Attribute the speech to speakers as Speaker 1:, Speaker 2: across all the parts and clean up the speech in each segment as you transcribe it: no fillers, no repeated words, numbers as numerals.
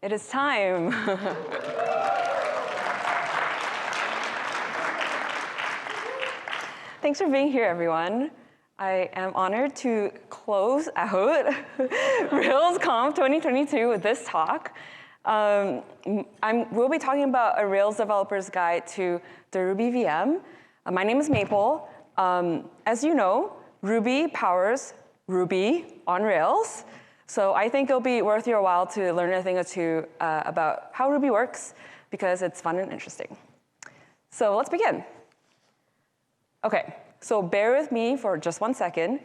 Speaker 1: It is time. Thanks for being here, everyone. I am honored to close out RailsConf 2022 with this talk. We'll be talking about a Rails developer's guide to the Ruby VM. My name is Maple. As you know, Ruby powers Ruby on Rails. So I think it'll be worth your while to learn a thing or two about how Ruby works, because it's fun and interesting. So let's begin. OK, so bear with me for just 1 second.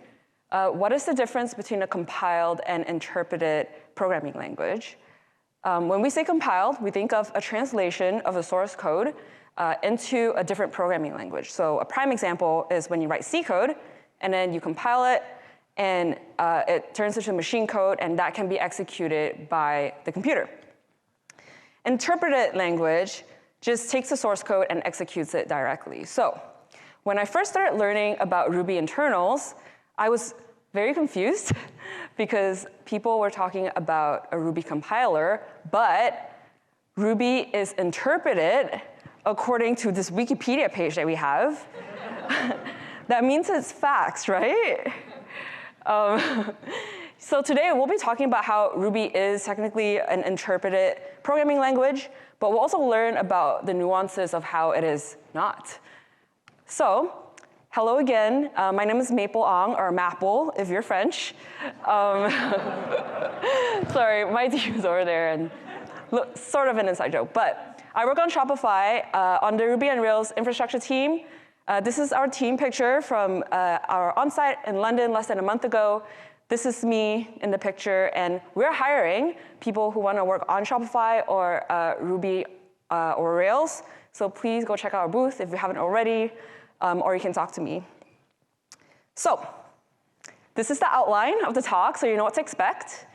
Speaker 1: What is the difference between a compiled and interpreted programming language? When we say compiled, we think of a translation of the source code into a different programming language. So a prime example is when you write C code, and then you compile it, and it turns into machine code, and that can be executed by the computer. Interpreted language just takes the source code and executes it directly. So when I first started learning about Ruby internals, I was very confused because people were talking about a Ruby compiler, but Ruby is interpreted according to this Wikipedia page that we have. That means it's facts, right? So today we'll be talking about how Ruby is technically an interpreted programming language, but we'll also learn about the nuances of how it is not. So hello again. My name is Maple Ong, or Maple if you're French. Sorry, my team's over there, and sort of an inside joke. But I work on Shopify on the Ruby on Rails infrastructure team. This is our team picture from our onsite in London less than a month ago. This is me in the picture, and we're hiring people who want to work on Shopify or Ruby or Rails. So please go check out our booth if you haven't already, or you can talk to me. So this is the outline of the talk, so you know what to expect.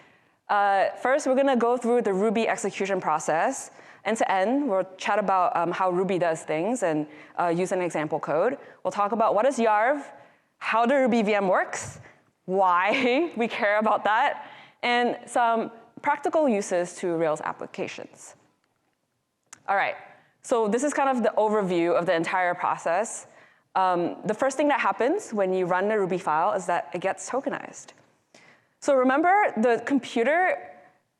Speaker 1: First, we're going to go through the Ruby execution process. End to end, we'll chat about how Ruby does things and use an example code. We'll talk about what is Yarv, how the Ruby VM works, why we care about that, and some practical uses to Rails applications. All right, so this is kind of the overview of the entire process. The first thing that happens when you run a Ruby file is that it gets tokenized. So remember, the computer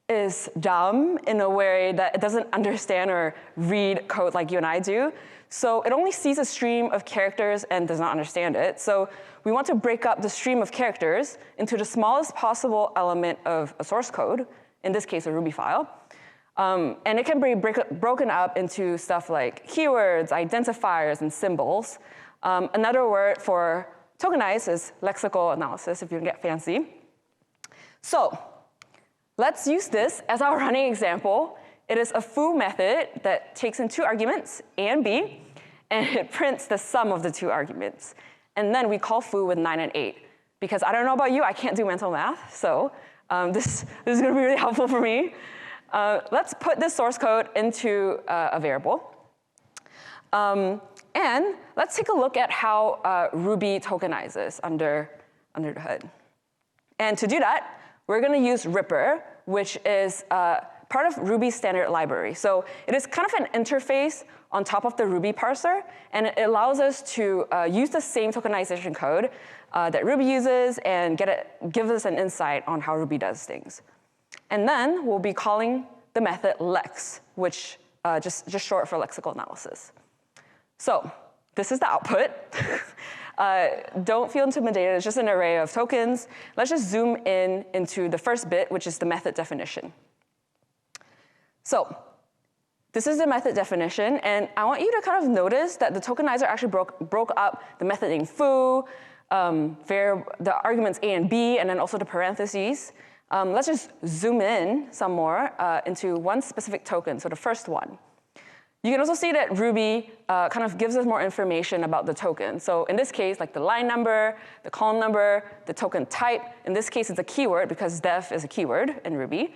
Speaker 1: is dumb in a way that it doesn't understand or read code like you and I do. So it only sees a stream of characters and does not understand it. So we want to break up the stream of characters into the smallest possible element of a source code, in this case, a Ruby file. And it can be broken up into stuff like keywords, identifiers, and symbols. Another word for tokenize is lexical analysis, if you can get fancy. So let's use this as our running example. It is a foo method that takes in 2 arguments, A and B, and it prints the sum of the 2 arguments. And then we call foo with 9 and 8. Because I don't know about you, I can't do mental math, so this is going to be really helpful for me. Let's put this source code into a variable. And let's take a look at how Ruby tokenizes under the hood. And to do that, we're going to use Ripper, which is part of Ruby's standard library. So it is kind of an interface on top of the Ruby parser, and it allows us to use the same tokenization code that Ruby uses and give us an insight on how Ruby does things. And then we'll be calling the method lex, which just short for lexical analysis. So this is the output. Don't feel intimidated. It's just an array of tokens. Let's just zoom in into the first bit, which is the method definition. So this is the method definition. And I want you to kind of notice that the tokenizer actually broke up the method name foo, the arguments A and B, and then also the parentheses. Let's just zoom in some more into one specific token, so the first one. You can also see that Ruby kind of gives us more information about the token. So in this case, like the line number, the column number, the token type. In this case, it's a keyword because def is a keyword in Ruby.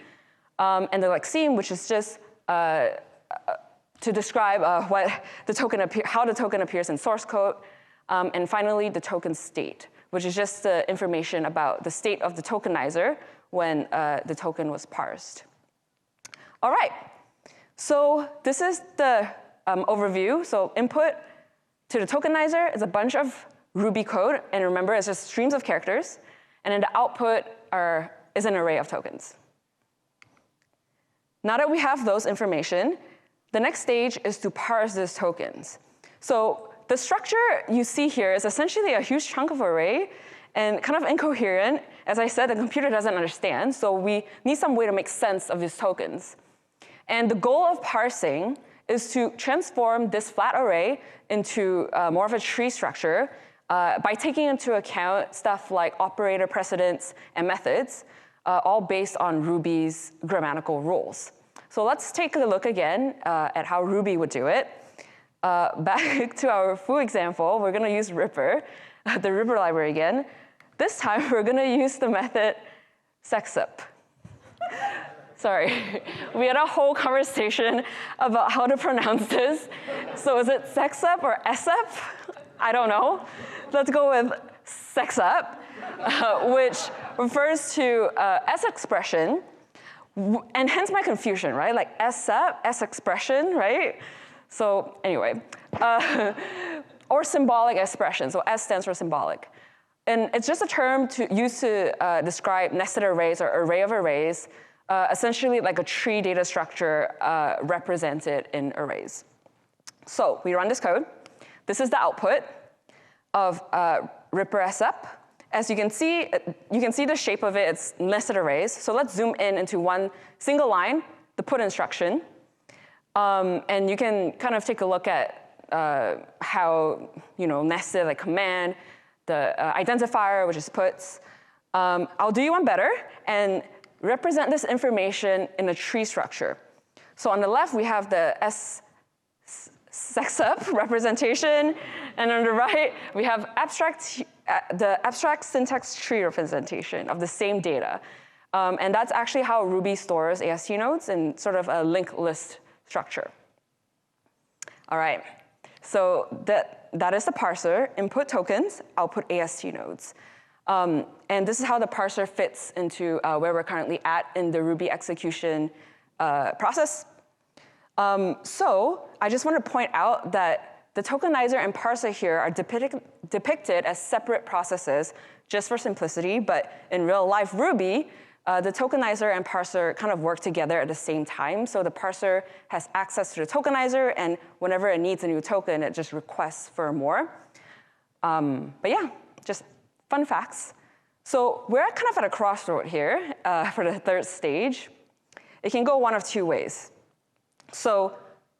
Speaker 1: And the lexeme, which is just to describe how the token appears in source code. And finally, the token state, which is just the information about the state of the tokenizer when the token was parsed. All right, so this is the overview. So input to the tokenizer is a bunch of Ruby code. And remember, it's just streams of characters. And then the output is an array of tokens. Now that we have those information, the next stage is to parse these tokens. So the structure you see here is essentially a huge chunk of array and kind of incoherent. As I said, the computer doesn't understand, so we need some way to make sense of these tokens. And the goal of parsing is to transform this flat array into more of a tree structure by taking into account stuff like operator precedents and methods, all based on Ruby's grammatical rules. So let's take a look again at how Ruby would do it. Back to our foo example, we're going to use Ripper, the Ripper library again. This time, we're going to use the method sexup. Sorry, we had a whole conversation about how to pronounce this. So is it sexup or sup? I don't know. Let's go with sexup, which refers to S expression. And hence my confusion, right? Like S-up, S expression, right? So anyway, or symbolic expression. So S stands for symbolic. And it's just a term used to describe nested arrays or array of arrays, essentially like a tree data structure represented in arrays. So we run this code. This is the output of Ripper S-up. As you can see the shape of it, it's nested arrays. So let's zoom into one single line, the put instruction. And you can kind of take a look at how nested, like command, the identifier, which is puts. I'll do you one better and represent this information in a tree structure. So on the left, we have the sexup representation. And on the right, we have the abstract syntax tree representation of the same data. And that's actually how Ruby stores AST nodes in sort of a linked list structure. All right, so that is the parser, input tokens, output AST nodes. And this is how the parser fits into where we're currently at in the Ruby execution process. So I just want to point out that the tokenizer and parser here are depicted as separate processes just for simplicity, but in real life Ruby, the tokenizer and parser kind of work together at the same time. So the parser has access to the tokenizer, and whenever it needs a new token, it just requests for more. But yeah, just fun facts. So we're kind of at a crossroad here for the third stage. It can go one of two ways. So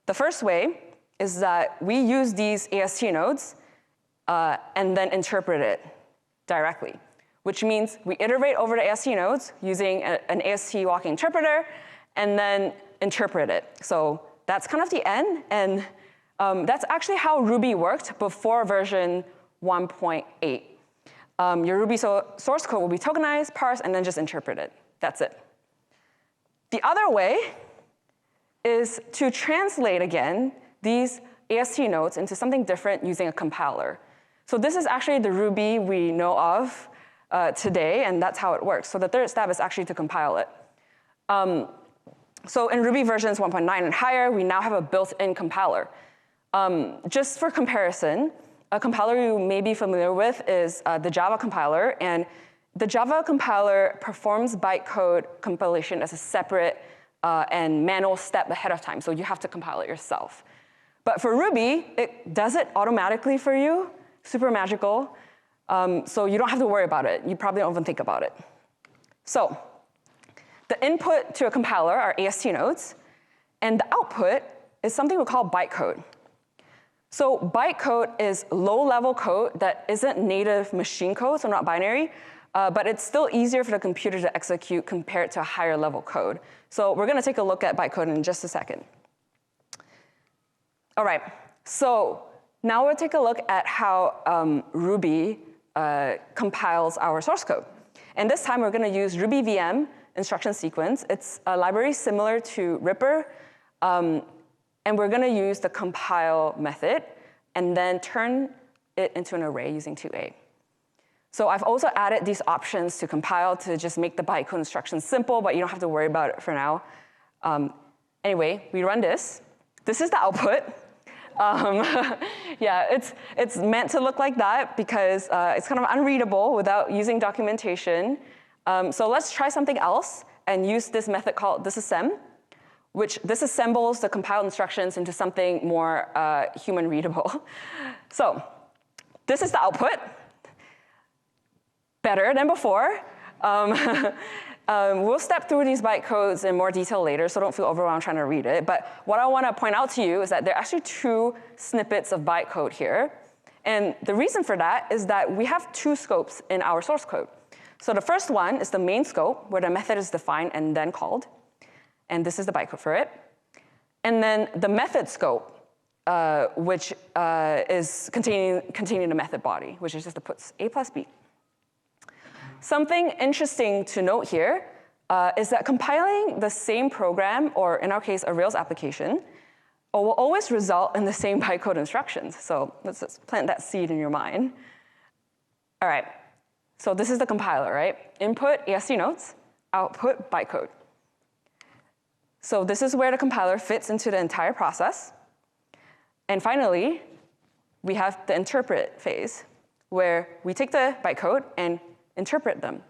Speaker 1: the first way is that we use these AST nodes and then interpret it directly, which means we iterate over the AST nodes using an AST walking interpreter and then interpret it. So that's kind of the end. And that's actually how Ruby worked before version 1.8. Your Ruby source code will be tokenized, parsed, and then just interpret it. That's it. The other way is to translate, again, these AST nodes into something different using a compiler. So this is actually the Ruby we know of today, and that's how it works. So the third step is actually to compile it. So in Ruby versions 1.9 and higher, we now have a built-in compiler. Just for comparison, a compiler you may be familiar with is the Java compiler. And the Java compiler performs bytecode compilation as a separate and manual step ahead of time. So you have to compile it yourself. But for Ruby, it does it automatically for you, super magical. So you don't have to worry about it. You probably don't even think about it. So the input to a compiler are AST nodes. And the output is something we call bytecode. So bytecode is low-level code that isn't native machine code, so not binary. But it's still easier for the computer to execute compared to a higher-level code. So we're going to take a look at bytecode in just a second. All right, so now we'll take a look at how Ruby compiles our source code. And this time, we're going to use Ruby VM instruction sequence. It's a library similar to Ripper. And we're going to use the compile method and then turn it into an array using 2a. So I've also added these options to compile to just make the bytecode instructions simple, but you don't have to worry about it for now. Anyway, we run this. This is the output. Yeah, it's meant to look like that because it's kind of unreadable without using documentation. So let's try something else and use this method called disassemb, which disassembles the compiled instructions into something more human readable. So this is the output. Better than before. We'll step through these bytecodes in more detail later, so don't feel overwhelmed trying to read it. But what I want to point out to you is that there are actually 2 snippets of bytecode here. And the reason for that is that we have 2 scopes in our source code. So the first one is the main scope, where the method is defined and then called. And this is the bytecode for it. And then the method scope, which is containing the method body, which is just the puts a plus b. Something interesting to note here is that compiling the same program, or in our case, a Rails application, will always result in the same bytecode instructions. So let's just plant that seed in your mind. All right, so this is the compiler, right? Input ASC notes, output bytecode. So this is where the compiler fits into the entire process. And finally, we have the interpret phase, where we take the bytecode and interpret them.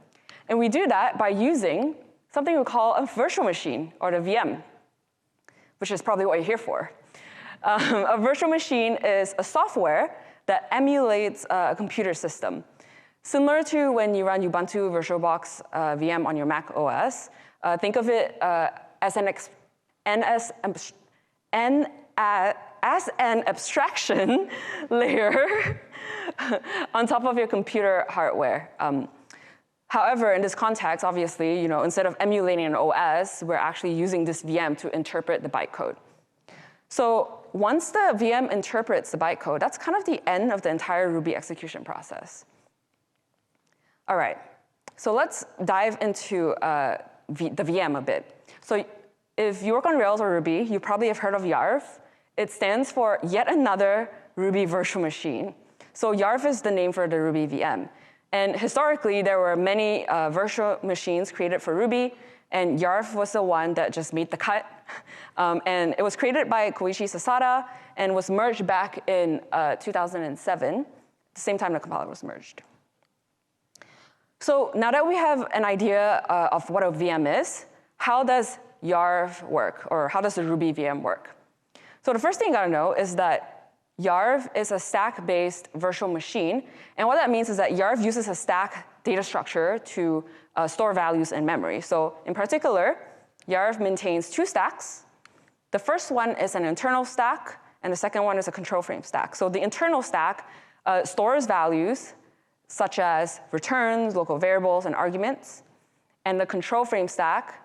Speaker 1: And we do that by using something we call a virtual machine, or the VM, which is probably what you're here for. A virtual machine is a software that emulates a computer system. Similar to when you run Ubuntu VirtualBox VM on your Mac OS, think of it as an abstraction layer on top of your computer hardware. However, in this context, obviously, instead of emulating an OS, we're actually using this VM to interpret the bytecode. So once the VM interprets the bytecode, that's kind of the end of the entire Ruby execution process. All right, so let's dive into the VM a bit. So if you work on Rails or Ruby, you probably have heard of YARV. It stands for yet another Ruby virtual machine. So YARV is the name for the Ruby VM. And historically, there were many virtual machines created for Ruby, and YARV was the one that just made the cut. And it was created by Koichi Sasada and was merged back in 2007, the same time the compiler was merged. So now that we have an idea of what a VM is, how does YARV work, or how does the Ruby VM work? So the first thing you gotta know is that YARV is a stack-based virtual machine. And what that means is that YARV uses a stack data structure to store values in memory. So in particular, YARV maintains 2 stacks. The first one is an internal stack, and the second one is a control frame stack. So the internal stack stores values such as returns, local variables, and arguments. And the control frame stack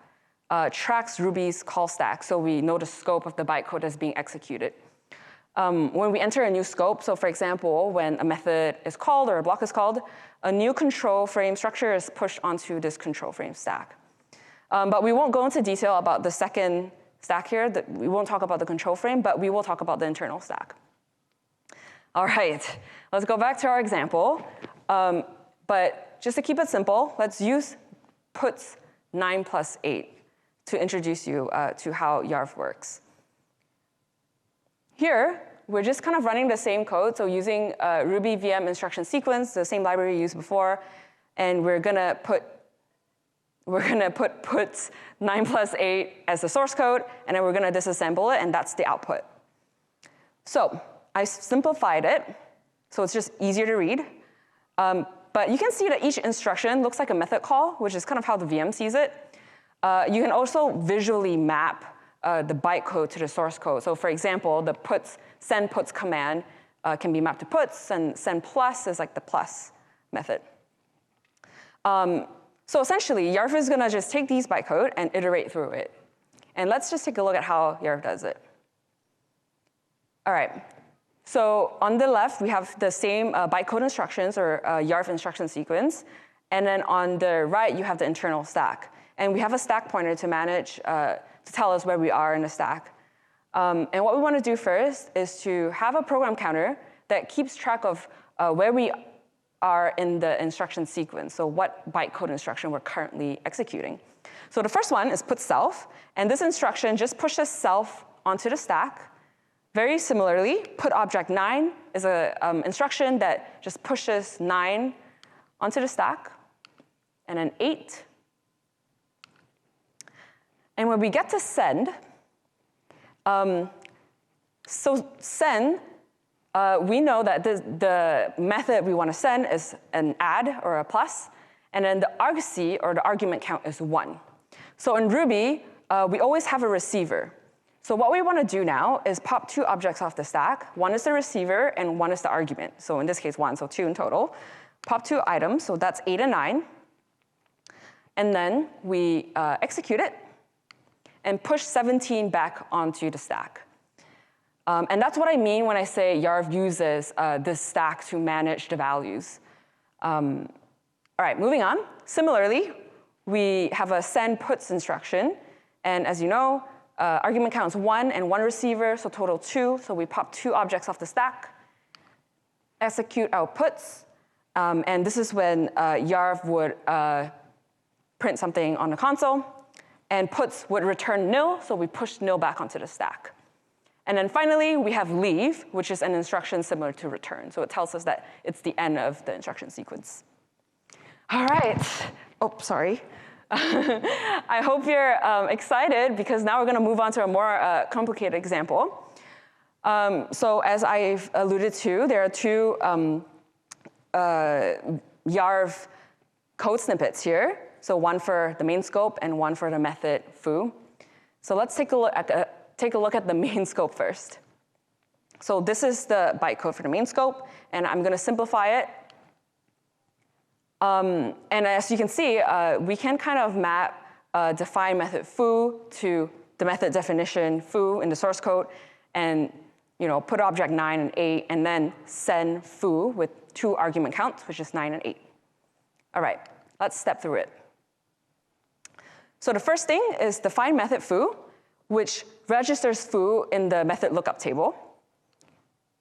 Speaker 1: tracks Ruby's call stack, so we know the scope of the bytecode that's being executed. When we enter a new scope, so for example, when a method is called or a block is called, a new control frame structure is pushed onto this control frame stack. But we won't go into detail about the second stack here. We won't talk about the control frame, but we will talk about the internal stack. All right, let's go back to our example. But just to keep it simple, let's use puts 9 plus 8 to introduce you to how YARV works. Here, we're just kind of running the same code, so using Ruby VM instruction sequence, the same library we used before, and we're gonna put puts 9 plus 8 as the source code, and then we're gonna disassemble it, and that's the output. So I simplified it, so it's just easier to read. But you can see that each instruction looks like a method call, which is kind of how the VM sees it. You can also visually map the bytecode to the source code. So for example, the send puts command can be mapped to puts, and send plus is like the plus method. So essentially, YARV is gonna just take these bytecode and iterate through it. And let's just take a look at how YARV does it. All right, so on the left, we have the same bytecode instructions, or YARV instruction sequence. And then on the right, you have the internal stack. And we have a stack pointer to manage, to tell us where we are in the stack. And what we want to do first is to have a program counter that keeps track of where we are in the instruction sequence, so what bytecode instruction we're currently executing. So the first one is put self, and this instruction just pushes self onto the stack. Very similarly, put object 9 is an instruction that just pushes 9 onto the stack, and then 8. And when we get to send, so send, we know that the method we want to send is an add or a plus, and then the argc, or the argument count, is 1. So in Ruby, we always have a receiver. So what we want to do now is pop 2 objects off the stack. One is the receiver, and one is the argument. So in this case, 1, so 2 in total. Pop 2 items, so that's 8 and 9. And then we execute it and push 17 back onto the stack. And that's what I mean when I say Yarv uses this stack to manage the values. All right, moving on. Similarly, we have a send puts instruction. And as you know, argument count is 1 and 1 receiver, so total 2. So we pop 2 objects off the stack, execute our puts. And this is when Yarv would print something on the console. And puts would return nil, so we push nil back onto the stack. And then finally, we have leave, which is an instruction similar to return. So it tells us that it's the end of the instruction sequence. All right. Oh, sorry. I hope you're excited, because now we're going to move on to a more complicated example. So as I've alluded to, there are 2 Yarv code snippets here. So one for the main scope and one for the method foo. So let's take a look at the main scope first. So this is the bytecode for the main scope, and I'm going to simplify it. And as you can see, we can kind of map define method foo to the method definition foo in the source code, and put object 9 and 8, and then send foo with 2 argument counts, which is 9 and 8. All right, let's step through it. So the first thing is define method foo, which registers foo in the method lookup table.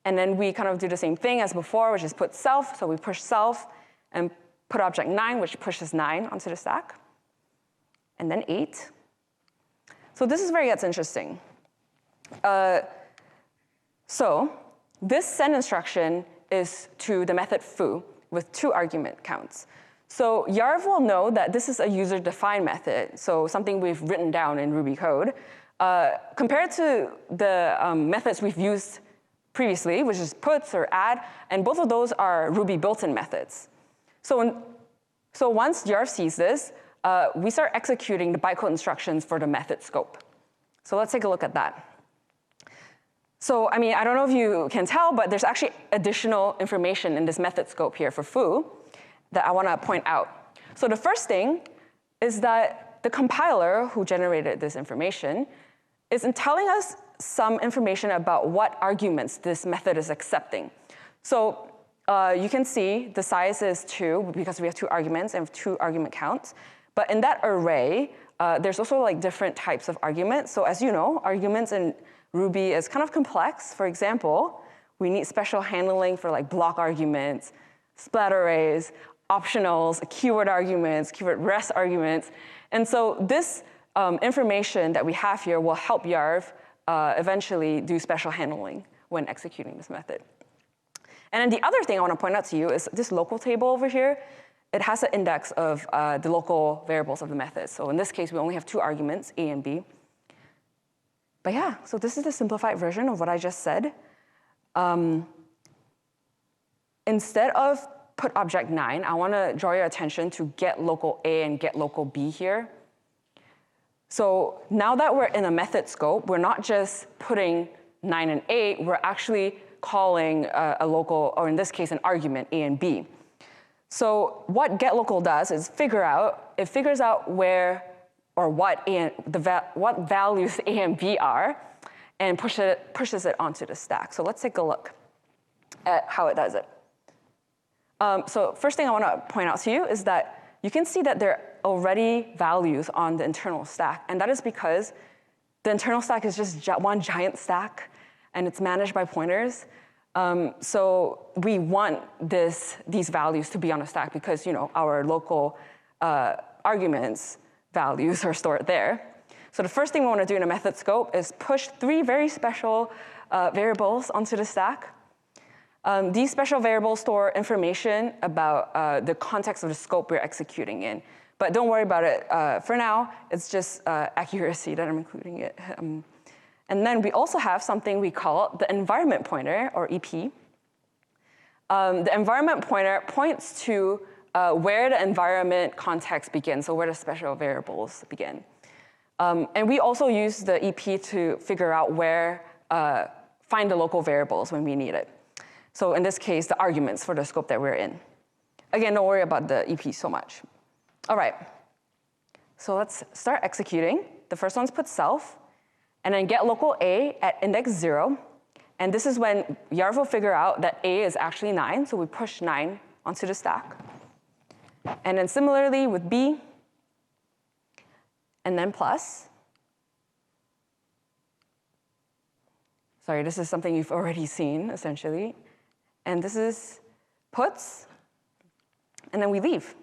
Speaker 1: And then we kind of do the same thing as before, which is put self. So we push self and put object 9, which pushes 9 onto the stack. And then 8. So this is where it gets interesting. So this send instruction is to the method foo with 2 argument counts. So Yarv will know that this is a user-defined method, so something we've written down in Ruby code. Compared to the methods we've used previously, which is puts or add, and both of those are Ruby built-in methods. So once Yarv sees this, we start executing the bytecode instructions for the method scope. So let's take a look at that. So I don't know if you can tell, but there's actually additional information in this method scope here for foo that I want to point out. So the first thing is that the compiler who generated this information is telling us some information about what arguments this method is accepting. So you can see the size is 2 because we have 2 arguments and 2 argument counts. But in that array, there's also different types of arguments. So as you know, arguments in Ruby is kind of complex. For example, we need special handling for block arguments, splat arrays, optionals, keyword arguments, keyword rest arguments. And so this information that we have here will help Yarv eventually do special handling when executing this method. And then the other thing I want to point out to you is this local table over here. It has an index of the local variables of the method. So in this case, we only have 2 arguments, A and B. But yeah, so this is the simplified version of what I just said. Instead of put object 9, I want to draw your attention to get local A and get local B here. So now that we're in a method scope, we're not just putting 9 and 8, we're actually calling a local, or in this case, an argument, A and B. So what getLocal does is it figures out where or what values A and B are, and pushes it onto the stack. So let's take a look at how it does it. So first thing I want to point out to you is that you can see that there are already values on the internal stack. And that is because the internal stack is just one giant stack, and it's managed by pointers. So we want these values to be on a stack because our local arguments values are stored there. So the first thing we want to do in a method scope is push 3 very special variables onto the stack. These special variables store information about the context of the scope we're executing in. But don't worry about it. For now, it's just accuracy that I'm including it. And then we also have something we call the environment pointer, or EP. The environment pointer points to where the environment context begins, so where the special variables begin. And we also use the EP to figure out where, find the local variables when we need it. So in this case, the arguments for the scope that we're in. Again, don't worry about the EP so much. All right, so let's start executing. The first one's put self, and then get local A at index 0. And this is when Yarv will figure out that A is actually 9, so we push 9 onto the stack. And then similarly with B, and then plus. Sorry, this is something you've already seen, essentially. And this is puts, and then we leave.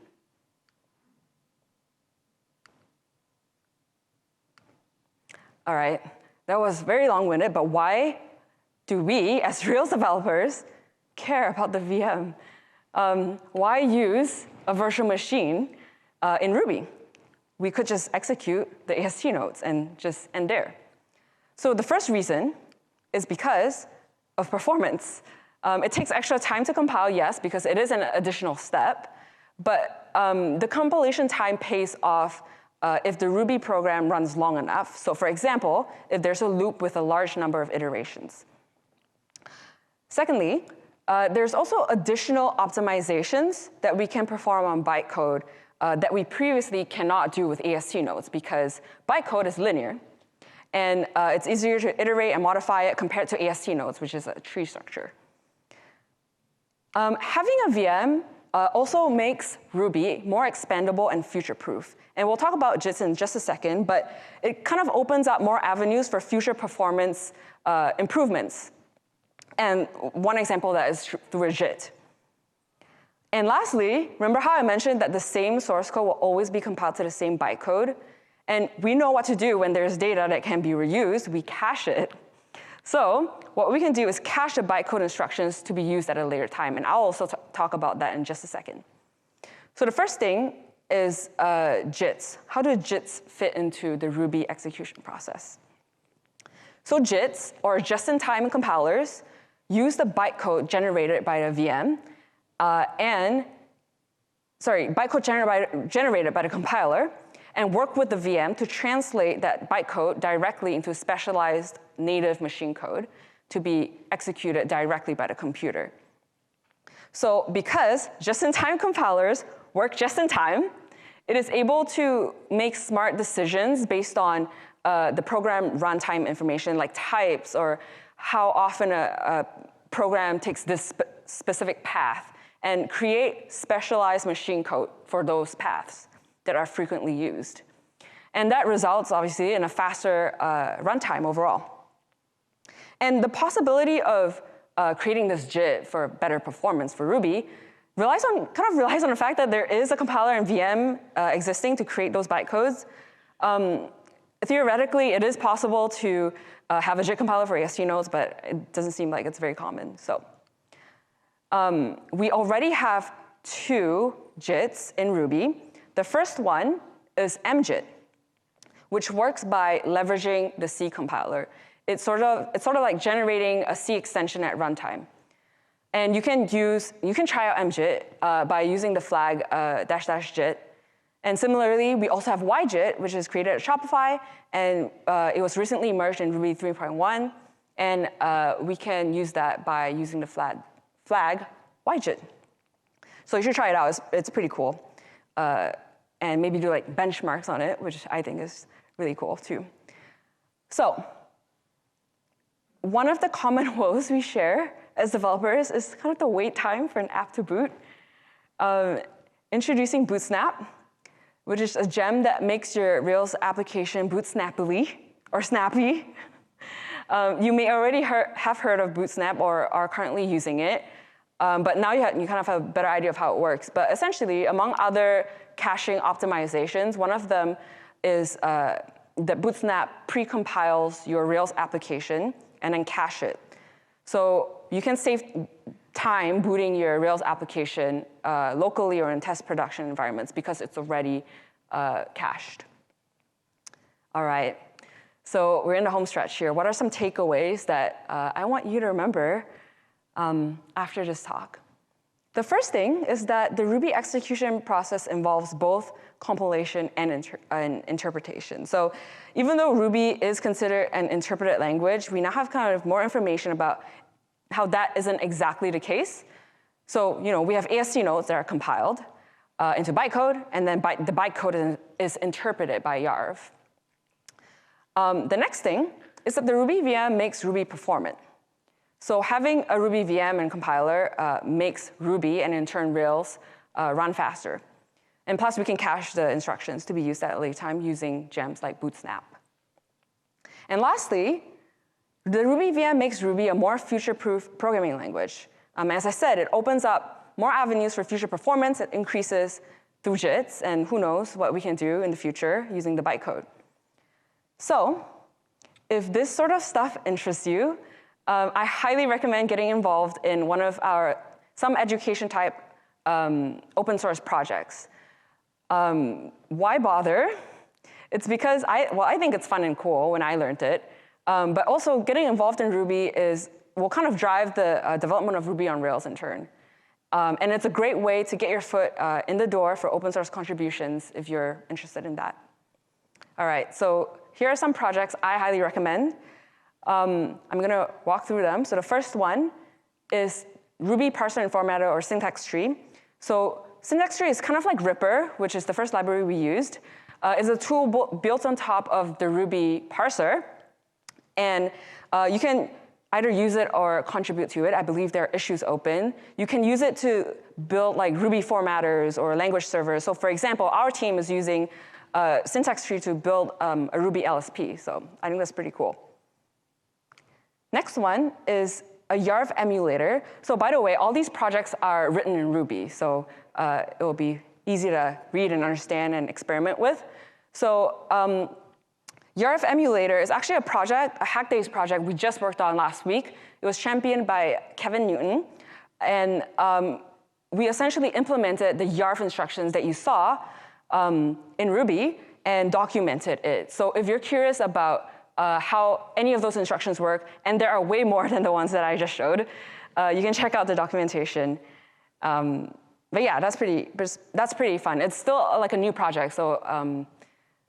Speaker 1: All right, that was very long-winded, but why do we, as Rails developers, care about the VM? Why use a virtual machine in Ruby? We could just execute the AST nodes and just end there. So the first reason is because of performance. It takes extra time to compile, yes, because it is an additional step, but the compilation time pays off if the Ruby program runs long enough. So for example, if there's a loop with a large number of iterations. Secondly, there's also additional optimizations that we can perform on bytecode that we previously cannot do with AST nodes because bytecode is linear. And it's easier to iterate and modify it compared to AST nodes, which is a tree structure. Having a VM also makes Ruby more expandable and future-proof. And we'll talk about JITs in just a second, but it kind of opens up more avenues for future performance improvements. And one example of that is through a JIT. And lastly, remember how I mentioned that the same source code will always be compiled to the same bytecode? And we know what to do when there's data that can be reused. We cache it. So what we can do is cache the bytecode instructions to be used at a later time. And I'll also talk about that in just a second. So the first thing is JITs. How do JITs fit into the Ruby execution process? So JITs, or just-in-time compilers, use the bytecode generated by the VM bytecode generated by the compiler, and work with the VM to translate that bytecode directly into specialized native machine code to be executed directly by the computer. So because just-in-time compilers work just in time, it is able to make smart decisions based on the program runtime information like types or how often a program takes this specific path and create specialized machine code for those paths that are frequently used. And that results, obviously, in a faster runtime overall. And the possibility of creating this JIT for better performance for Ruby relies on the fact that there is a compiler and VM existing to create those bytecodes. Theoretically, it is possible to have a JIT compiler for AST nodes, but it doesn't seem like it's very common. So we already have 2 JITs in Ruby. The first one is mJIT, which works by leveraging the C compiler. It's sort of like generating a C extension at runtime. And you can try out mJIT by using the flag --JIT. And similarly, we also have yJIT, which is created at Shopify, and it was recently merged in Ruby 3.1. And we can use that by using the flag yJIT. So you should try it out. It's pretty cool. And maybe do like benchmarks on it, which I think is really cool too. So one of the common woes we share as developers is kind of the wait time for an app to boot. Introducing Boot Snap, which is a gem that makes your Rails application boot snappily, or snappy. You may already have heard of Boot Snap or are currently using it. But now you kind of have a better idea of how it works. But essentially, among other caching optimizations, one of them is that Bootsnap pre-compiles your Rails application and then cache it. So you can save time booting your Rails application locally or in test production environments because it's already cached. All right, so we're in the home stretch here. What are some takeaways that I want you to remember after this talk? The first thing is that the Ruby execution process involves both compilation and interpretation. So even though Ruby is considered an interpreted language, we now have kind of more information about how that isn't exactly the case. So we have ASC nodes that are compiled into bytecode, and then the bytecode is interpreted by Yarv. The next thing is that the Ruby VM makes Ruby performant. So having a Ruby VM and compiler makes Ruby, and in turn Rails, run faster. And plus, we can cache the instructions to be used at a later time using gems like Bootsnap. And lastly, the Ruby VM makes Ruby a more future-proof programming language. As I said, it opens up more avenues for future performance. It increases through JITs, and who knows what we can do in the future using the bytecode. So if this sort of stuff interests you, I highly recommend getting involved in one of some education type open source projects. Why bother? It's because I think it's fun and cool when I learned it, but also getting involved in Ruby will kind of drive the development of Ruby on Rails in turn. And it's a great way to get your foot in the door for open source contributions if you're interested in that. All right, so here are some projects I highly recommend. I'm going to walk through them. So the first one is Ruby parser and formatter, or syntax tree. So syntax tree is kind of like Ripper, which is the first library we used. It's a tool built on top of the Ruby parser. And you can either use it or contribute to it. I believe there are issues open. You can use it to build like Ruby formatters or language servers. So for example, our team is using syntax tree to build a Ruby LSP. So I think that's pretty cool. Next one is a Yarv emulator. So by the way, all these projects are written in Ruby. So it will be easy to read and understand and experiment with. So Yarv emulator is actually a project, a Hack Days project we just worked on last week. It was championed by Kevin Newton. And we essentially implemented the Yarv instructions that you saw in Ruby and documented it. So if you're curious about how any of those instructions work, and there are way more than the ones that I just showed, you can check out the documentation. But yeah, that's pretty fun. It's still like a new project, so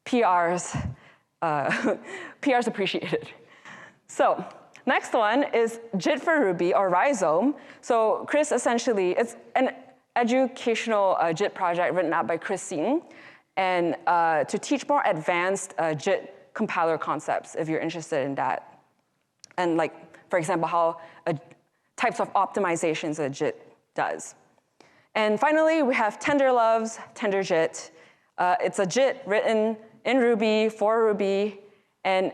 Speaker 1: PRs appreciated. So next one is JIT for Ruby, or Rhizome. So Chris essentially, it's an educational JIT project written out by Chris Seaton, and to teach more advanced JIT compiler concepts, if you're interested in that. And like, for example, how types of optimizations a JIT does. And finally, we have Tenderlove's TenderJIT. It's a JIT written in Ruby, for Ruby, and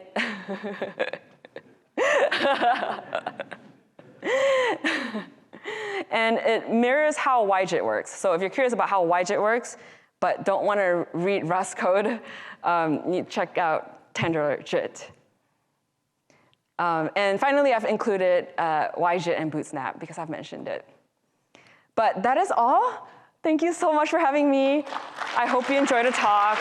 Speaker 1: and it mirrors how YJIT works. So if you're curious about how YJIT works, but don't want to read Rust code, you check out TenderJIT. And finally, I've included YJIT and Bootsnap because I've mentioned it. But that is all. Thank you so much for having me. I hope you enjoyed the talk.